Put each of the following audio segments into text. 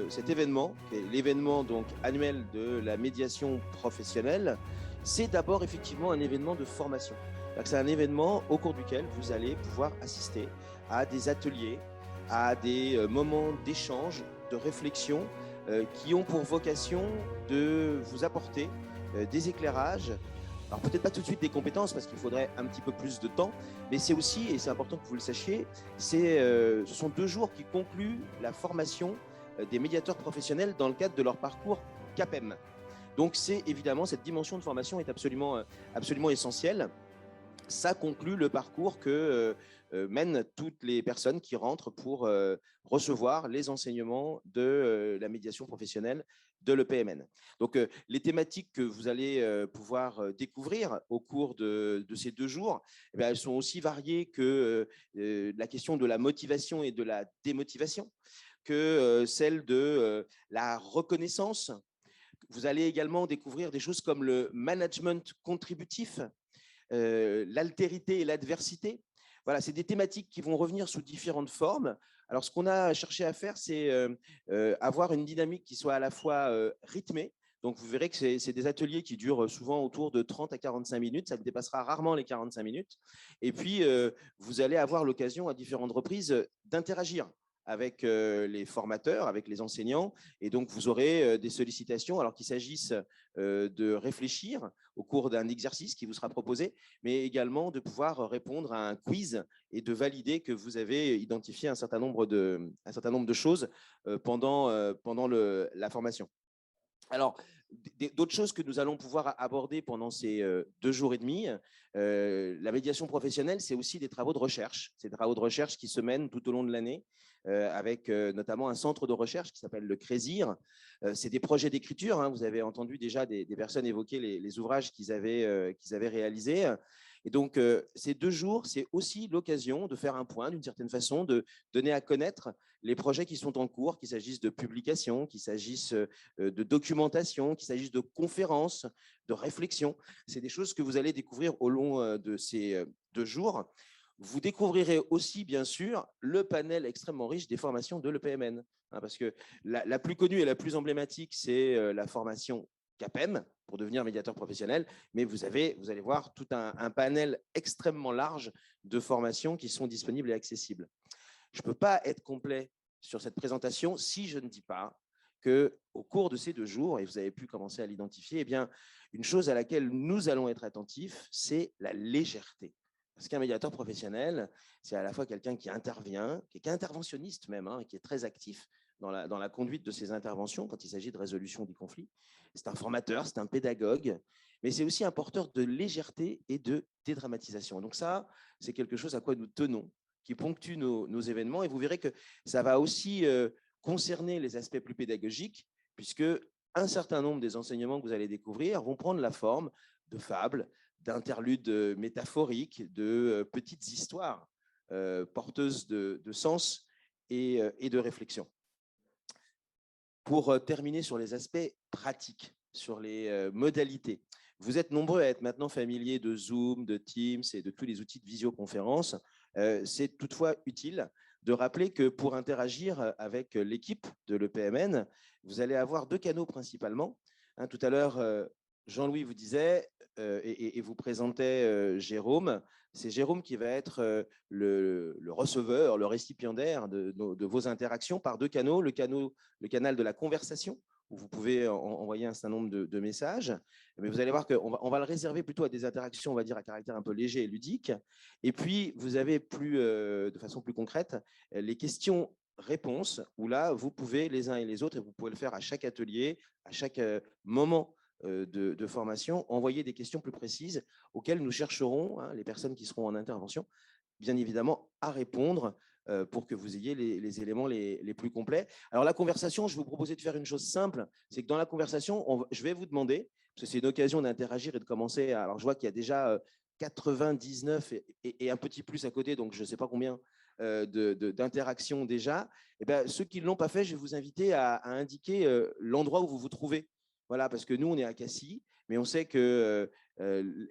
cet événement, qui est l'événement donc annuel de la médiation professionnelle, c'est d'abord effectivement un événement de formation. C'est un événement au cours duquel vous allez pouvoir assister à des ateliers, à des moments d'échange, de réflexion qui ont pour vocation de vous apporter des éclairages. Alors peut-être pas tout de suite des compétences parce qu'il faudrait un petit peu plus de temps, mais c'est aussi, et c'est important que vous le sachiez, ce sont 2 jours qui concluent la formation des médiateurs professionnels dans le cadre de leur parcours CAPEM. Donc c'est évidemment, cette dimension de formation est absolument essentielle. Ça conclut le parcours que mènent toutes les personnes qui rentrent pour recevoir les enseignements de la médiation professionnelle de l'EPMN. Donc, les thématiques que vous allez pouvoir découvrir au cours de ces 2 jours, eh bien, elles sont aussi variées que la question de la motivation et de la démotivation, que celle de la reconnaissance. Vous allez également découvrir des choses comme le management contributif, l'altérité et l'adversité. Voilà, c'est des thématiques qui vont revenir sous différentes formes. Alors, ce qu'on a cherché à faire, c'est avoir une dynamique qui soit à la fois rythmée. Donc, vous verrez que c'est des ateliers qui durent souvent autour de 30 à 45 minutes. Ça ne dépassera rarement les 45 minutes. Et puis, vous allez avoir l'occasion à différentes reprises d'interagir avec les formateurs, avec les enseignants. Et donc, vous aurez des sollicitations, alors qu'il s'agisse de réfléchir au cours d'un exercice qui vous sera proposé, mais également de pouvoir répondre à un quiz et de valider que vous avez identifié un certain nombre de choses pendant la formation. Alors, d'autres choses que nous allons pouvoir aborder pendant ces 2 jours et demi, la médiation professionnelle, c'est aussi des travaux de recherche. C'est des travaux de recherche qui se mènent tout au long de l'année, avec notamment un centre de recherche qui s'appelle le CRESIR. C'est des projets d'écriture. Hein. Vous avez entendu déjà des personnes évoquer les ouvrages qu'ils avaient réalisés. Et donc, ces 2 jours, c'est aussi l'occasion de faire un point, d'une certaine façon, de donner à connaître les projets qui sont en cours, qu'il s'agisse de publications, qu'il s'agisse de documentation, qu'il s'agisse de conférences, de réflexions. C'est des choses que vous allez découvrir au long de ces 2 jours. Vous découvrirez aussi, bien sûr, le panel extrêmement riche des formations de l'EPMN. Hein, parce que la plus connue et la plus emblématique, c'est la formation CAPEM pour devenir médiateur professionnel, mais vous allez voir tout un panel extrêmement large de formations qui sont disponibles et accessibles. Je ne peux pas être complet sur cette présentation si je ne dis pas qu'au cours de ces 2 jours, et vous avez pu commencer à l'identifier, eh bien, une chose à laquelle nous allons être attentifs, c'est la légèreté. Parce qu'un médiateur professionnel, c'est à la fois quelqu'un qui intervient, qui est interventionniste même, hein, qui est très actif dans la conduite de ses interventions quand il s'agit de résolution du conflit. C'est un formateur, c'est un pédagogue, mais c'est aussi un porteur de légèreté et de dédramatisation. Donc ça, c'est quelque chose à quoi nous tenons, qui ponctue nos événements. Et vous verrez que ça va aussi concerner les aspects plus pédagogiques, puisque un certain nombre des enseignements que vous allez découvrir vont prendre la forme de fables, d'interludes métaphoriques, de petites histoires porteuses de sens et de réflexion. Pour terminer sur les aspects pratiques, sur les modalités, vous êtes nombreux à être maintenant familiers de Zoom, de Teams et de tous les outils de visioconférence. C'est toutefois utile de rappeler que pour interagir avec l'équipe de l'EPMN, vous allez avoir 2 canaux principalement. Hein, tout à l'heure, Jean-Louis vous disait et vous présentait Jérôme. C'est Jérôme qui va être le receveur, le récipiendaire de vos interactions par 2 canaux. Le canal de la conversation, où vous pouvez envoyer un certain nombre de messages. Mais vous allez voir qu'on va le réserver plutôt à des interactions, on va dire, à caractère un peu léger et ludique. Et puis, vous avez de façon plus concrète les questions-réponses, où là, vous pouvez les uns et les autres, et vous pouvez le faire à chaque atelier, à chaque moment de formation, envoyer des questions plus précises auxquelles nous chercherons, hein, les personnes qui seront en intervention, bien évidemment, à répondre pour que vous ayez les éléments les plus complets. Alors, la conversation, je vais vous proposer de faire une chose simple, c'est que dans la conversation, je vais vous demander, parce que c'est une occasion d'interagir et de commencer. Alors, je vois qu'il y a déjà 99 et un petit plus à côté, donc je ne sais pas combien d'interactions déjà. Et bien, ceux qui ne l'ont pas fait, je vais vous inviter à indiquer l'endroit où vous vous trouvez. Voilà, parce que nous, on est à Cassis, mais on sait que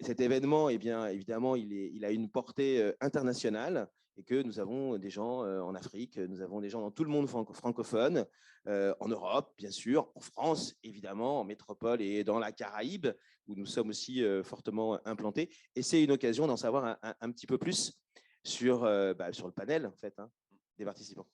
cet événement, eh bien, évidemment, il a une portée internationale. et que nous avons des gens en Afrique, nous avons des gens dans tout le monde francophone, en Europe, bien sûr, en France, évidemment, en métropole et dans la Caraïbe, où nous sommes aussi fortement implantés. Et c'est une occasion d'en savoir un petit peu plus sur le panel, en fait, hein, des participants.